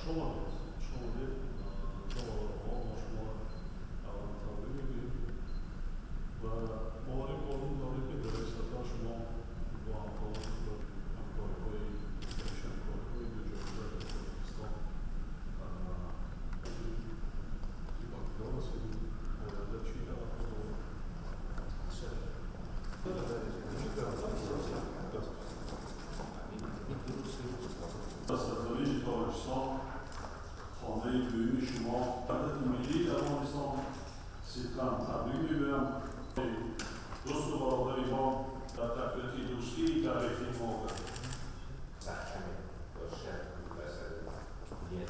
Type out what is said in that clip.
شما شما الان می‌بینید و موارد قانون داره که در اصطلاح شما با همکاری‌های همکاری‌های دو جانبه در پاکستان دیپلمات‌ها هستید مورد چی توقع دارید؟ سرزمین تاجیکستان خانه دویم شما وحدت ملی در افغانستان سیدخان تبریک می‌گویم. دوست و برادری ما در تقویت دوستی تاریخی ما سخت باشه نیت